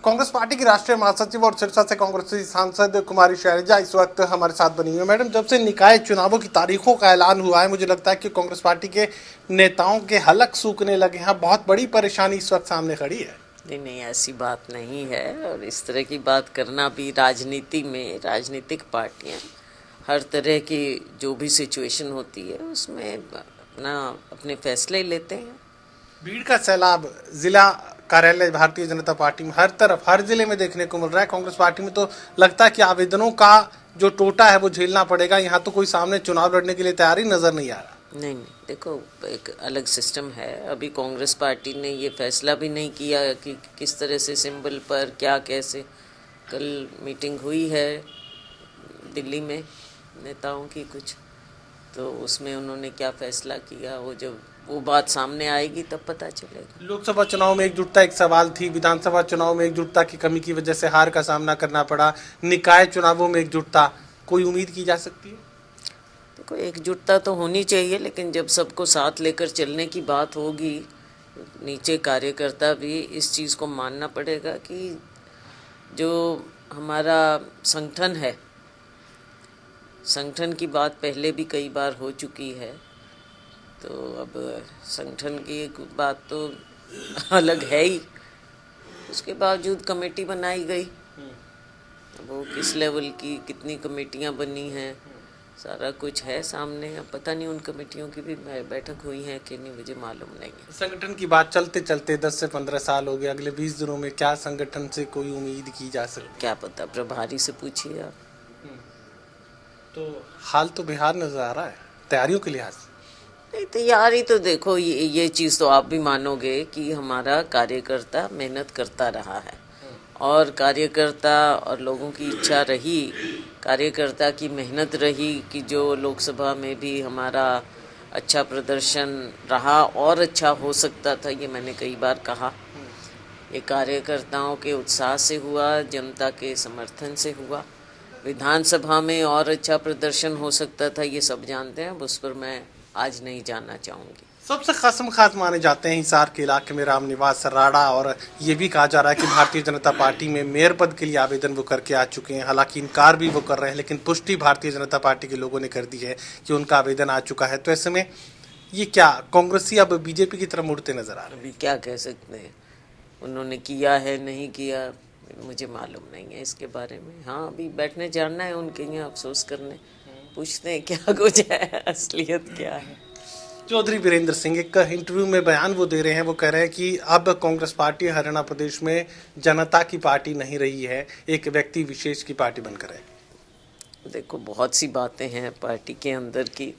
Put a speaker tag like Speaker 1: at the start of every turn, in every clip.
Speaker 1: Congress party की राष्ट्रीय महासचिव और सिरसा से कांग्रेसी सांसद कुमारी शैलजा इस वक्त हमारे साथ बनी हुई है। मैडम, जब से निकाय चुनावों की तारीखों का ऐलान हुआ है, मुझे लगता है कि कांग्रेस पार्टी के नेताओं के हलक सूखने लगे हैं। बहुत बड़ी परेशानी इस वक्त सामने खड़ी है।
Speaker 2: नहीं नहीं, ऐसी बात नहीं है। और इस तरह की बात करना भी राजनीति में, राजनीतिक पार्टियां हर तरह की जो भी सिचुएशन होती है उसमें अपने फैसले लेते हैं।
Speaker 1: भीड़ का सैलाब जिला कार्यालय भारतीय जनता पार्टी में हर तरफ, हर जिले में देखने को मिल रहा है। कांग्रेस पार्टी में तो लगता है कि आवेदनों का जो टोटा है वो झेलना पड़ेगा। यहाँ तो कोई सामने चुनाव लड़ने के लिए तैयारी नजर नहीं आ रहा।
Speaker 2: नहीं, देखो, एक अलग सिस्टम है। अभी कांग्रेस पार्टी ने ये फैसला भी नहीं किया कि किस तरह से सिंबल पर क्या कैसे। कल मीटिंग हुई है दिल्ली में नेताओं की कुछ, तो उसमें उन्होंने क्या फैसला किया वो जब वो बात सामने आएगी तब पता चलेगा।
Speaker 1: लोकसभा चुनाव में एकजुटता एक सवाल थी, विधानसभा चुनाव में एकजुटता की कमी की वजह से हार का सामना करना पड़ा। निकाय चुनावों में एकजुटता कोई उम्मीद की जा सकती है?
Speaker 2: देखो, एकजुटता तो होनी चाहिए, लेकिन जब सबको साथ लेकर चलने की बात होगी, नीचे कार्यकर्ता भी इस चीज़ को मानना पड़ेगा कि जो हमारा संगठन है, संगठन की बात पहले भी कई बार हो चुकी है, तो अब संगठन की एक बात तो अलग है ही। उसके बावजूद कमेटी बनाई गई, वो किस लेवल की कितनी कमेटियां बनी हैं, सारा कुछ है सामने। अब पता नहीं उन कमेटियों की भी बैठक हुई है कि नहीं, मुझे मालूम नहीं है।
Speaker 1: संगठन की बात चलते चलते 10 से 15 साल हो गए। अगले 20 दिनों में क्या संगठन से कोई उम्मीद की जा सकती?
Speaker 2: क्या पता, प्रभारी से पूछिए आप।
Speaker 1: तो हाल तो बिहार नजर आ रहा है तैयारियों के लिहाज से।
Speaker 2: नहीं, तैयारी तो देखो, ये चीज़ तो आप भी मानोगे कि हमारा कार्यकर्ता मेहनत करता रहा है, और कार्यकर्ता और लोगों की इच्छा रही, कार्यकर्ता की मेहनत रही कि जो लोकसभा में भी हमारा अच्छा प्रदर्शन रहा और अच्छा हो सकता था। ये मैंने कई बार कहा, ये कार्यकर्ताओं के उत्साह से हुआ, जनता के समर्थन से हुआ। विधानसभा में और अच्छा प्रदर्शन हो सकता था, ये सब जानते हैं। अब उस पर मैं आज नहीं जानना चाहूँगी।
Speaker 1: सबसे खसमखास माने जाते हैं हिसार के इलाके में रामनिवास सर्राड़ा, और ये भी कहा जा रहा है कि भारतीय जनता पार्टी में मेयर पद के लिए आवेदन वो करके आ चुके हैं। हालांकि इनकार भी वो कर रहे हैं, लेकिन पुष्टि भारतीय जनता पार्टी के लोगों ने कर दी है कि उनका आवेदन आ चुका है। तो ऐसे में ये क्या कांग्रेसी अब बीजेपी की तरफ मुड़ते नजर आ रहे हैं?
Speaker 2: अभी क्या कह सकते हैं, उन्होंने किया है नहीं किया मुझे मालूम नहीं है इसके बारे में। हाँ, अभी बैठने जाना है उनके यहाँ, अफसोस करने, पूछते हैं क्या कुछ है, असलियत क्या है।
Speaker 1: चौधरी वीरेंद्र सिंह एक इंटरव्यू में बयान वो दे रहे हैं, वो कह रहे हैं कि अब कांग्रेस पार्टी हरियाणा प्रदेश में जनता की पार्टी नहीं रही है, एक व्यक्ति विशेष की पार्टी बनकर है।
Speaker 2: देखो, बहुत सी बातें हैं पार्टी के अंदर की,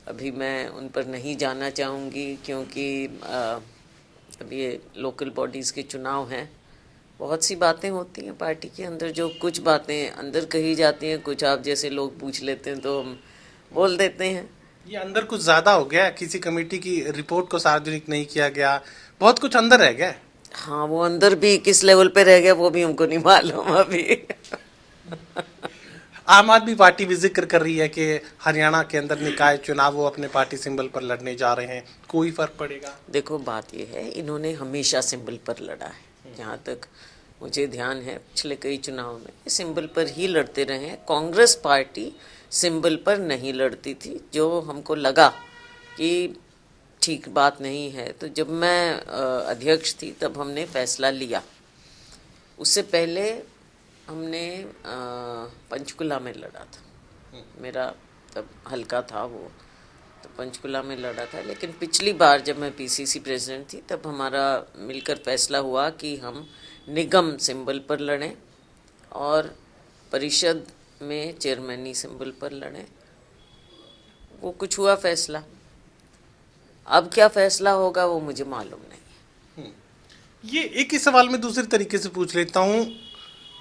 Speaker 2: अभी मैं उन पर नहीं जाना चाहूँगी, क्योंकि अभी ये लोकल बॉडीज़ के चुनाव हैं। बहुत सी बातें होती हैं पार्टी के अंदर, जो कुछ बातें अंदर कही जाती हैं, कुछ आप जैसे लोग पूछ लेते हैं तो हम बोल देते हैं।
Speaker 1: ये अंदर कुछ ज्यादा हो गया, किसी कमेटी की रिपोर्ट को सार्वजनिक नहीं किया गया, बहुत कुछ अंदर रह गया।
Speaker 2: हाँ, वो अंदर भी किस लेवल पे रह गया वो भी हमको नहीं मालूम अभी।
Speaker 1: आम आदमी पार्टी भी जिक्र कर रही है कि हरियाणा के अंदर निकाय चुनाव वो अपने पार्टी सिंबल पर लड़ने जा रहे हैं, कोई फर्क पड़ेगा?
Speaker 2: देखो, बात ये है, इन्होंने हमेशा सिंबल पर लड़ा है। जहाँ तक मुझे ध्यान है, पिछले कई चुनाव में सिंबल पर ही लड़ते रहे हैं। कांग्रेस पार्टी सिंबल पर नहीं लड़ती थी, जो हमको लगा कि ठीक बात नहीं है। तो जब मैं अध्यक्ष थी तब हमने फैसला लिया। उससे पहले हमने पंचकुला में लड़ा था, मेरा तब हल्का था वो, तो पंचकुला में लड़ा था। लेकिन पिछली बार जब मैं पीसीसी प्रेसिडेंट थी तब हमारा मिलकर फैसला हुआ कि हम निगम सिंबल पर लड़ें और परिषद में चेयरमैनी सिंबल पर लड़ें। वो कुछ हुआ फैसला, अब क्या फैसला होगा वो मुझे मालूम नहीं।
Speaker 1: ये एक ही सवाल में दूसरे तरीके से पूछ लेता हूँ,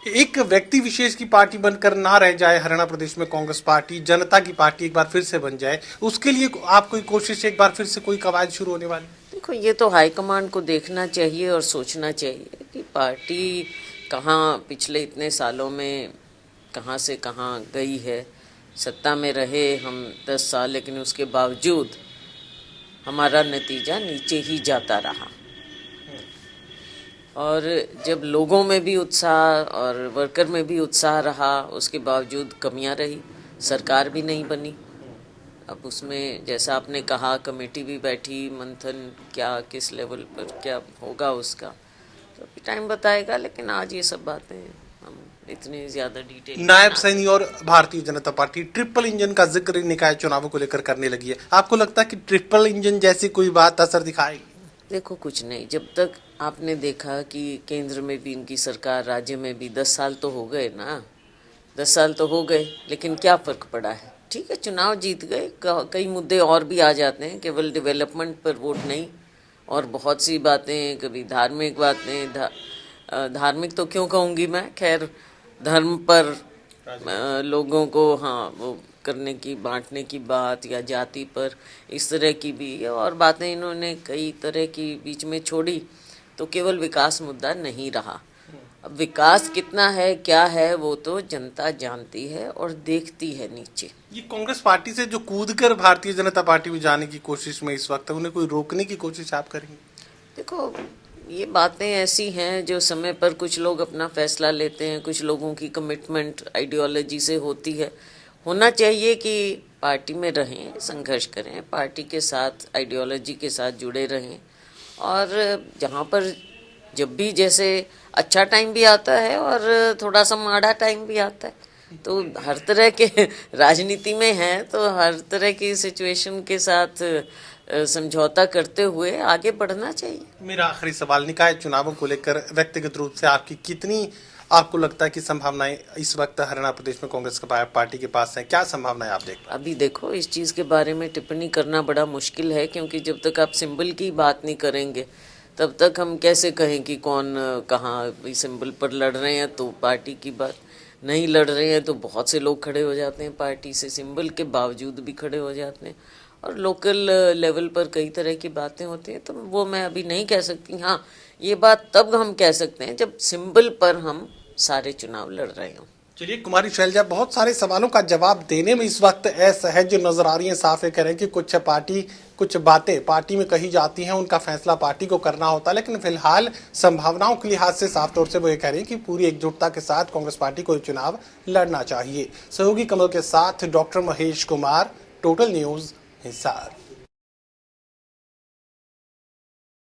Speaker 1: एक व्यक्ति विशेष की पार्टी बनकर ना रह जाए हरियाणा प्रदेश में कांग्रेस पार्टी, जनता की पार्टी एक बार फिर से बन जाए, उसके लिए आप कोई कोशिश, एक बार फिर से कोई कवायद शुरू होने वाली?
Speaker 2: देखो, ये तो हाईकमांड को देखना चाहिए और सोचना चाहिए कि पार्टी कहाँ पिछले इतने सालों में कहाँ से कहाँ गई है। सत्ता में रहे हम 10 साल, लेकिन उसके बावजूद हमारा नतीजा नीचे ही जाता रहा। और जब लोगों में भी उत्साह और वर्कर में भी उत्साह रहा, उसके बावजूद कमियां रही, सरकार भी नहीं बनी। अब उसमें जैसा आपने कहा कमेटी भी बैठी, मंथन क्या किस लेवल पर क्या होगा उसका तो अभी टाइम बताएगा, लेकिन आज ये सब बातें हम इतनी ज़्यादा डिटेल
Speaker 1: नायब सैनी और Bharatiya Janata party triple engine का जिक्र निकाय चुनावों को लेकर करने लगी है। आपको लगता है कि ट्रिपल इंजन जैसी कोई बात असर दिखाएगी?
Speaker 2: देखो कुछ नहीं, जब तक आपने देखा कि केंद्र में भी इनकी सरकार, राज्य में भी 10 साल तो हो गए ना, 10 साल तो हो गए, लेकिन क्या फ़र्क पड़ा है? ठीक है, चुनाव जीत गए, कई मुद्दे और भी आ जाते हैं, केवल डेवलपमेंट पर वोट नहीं, और बहुत सी बातें, कभी धार्मिक बातें, धार्मिक तो क्यों कहूँगी मैं, खैर धर्म पर लोगों को हाँ वो करने की, बांटने की बात, या जाति पर इस तरह की भी और बातें इन्होंने कई तरह की बीच में छोड़ी, तो केवल विकास मुद्दा नहीं रहा। अब विकास कितना है, क्या है, वो तो जनता जानती है और देखती है नीचे।
Speaker 1: ये कांग्रेस पार्टी से जो कूदकर भारतीय जनता पार्टी में जाने की कोशिश में इस वक्त है, उन्हें कोई रोकने की कोशिश आप करेंगे?
Speaker 2: देखो ये बातें ऐसी हैं जो समय पर कुछ लोग अपना फैसला लेते हैं, कुछ लोगों की कमिटमेंट आइडियोलॉजी से होती है। होना चाहिए कि पार्टी में रहें, संघर्ष करें, पार्टी के साथ, आइडियोलॉजी के साथ जुड़े रहें, और जहाँ पर जब भी जैसे अच्छा टाइम भी आता है और थोड़ा सा माड़ा टाइम भी आता है, तो हर तरह के राजनीति में है, तो हर तरह की सिचुएशन के साथ समझौता करते हुए आगे बढ़ना चाहिए।
Speaker 1: मेरा आखिरी सवाल, निकाय चुनावों को लेकर व्यक्तिगत रूप से आपकी कितनी आपको लगता है कि संभावनाएं इस वक्त हरियाणा प्रदेश में कांग्रेस पार्टी के पास हैं? क्या संभावनाएं आप देख?
Speaker 2: अभी देखो इस चीज़ के बारे में टिप्पणी करना बड़ा मुश्किल है, क्योंकि जब तक आप सिंबल की बात नहीं करेंगे तब तक हम कैसे कहें कि कौन कहाँ सिंबल पर लड़ रहे हैं, तो पार्टी की बात, नहीं लड़ रहे हैं तो बहुत से लोग खड़े हो जाते हैं पार्टी से, सिंबल के बावजूद भी खड़े हो जाते हैं, और लोकल लेवल पर कई तरह की बातें होती हैं, तो वो मैं अभी नहीं कह सकती। हाँ, ये बात तब हम कह सकते हैं जब सिंबल पर हम सारे चुनाव लड़ रहे हों।
Speaker 1: चलिए कुमारी शैलजा, बहुत सारे सवालों का जवाब देने में इस वक्त असहज नजर आ रही है। साफ ये कह रहे हैं कि कुछ बातें पार्टी में कही जाती हैं, उनका फैसला पार्टी को करना होता है, लेकिन फिलहाल संभावनाओं के लिहाज से साफ तौर से वो ये कह रहे हैं कि पूरी एकजुटता के साथ कांग्रेस पार्टी को चुनाव लड़ना चाहिए। सहयोगी कमल के साथ doctor Mahesh Kumar, total news, Hisar.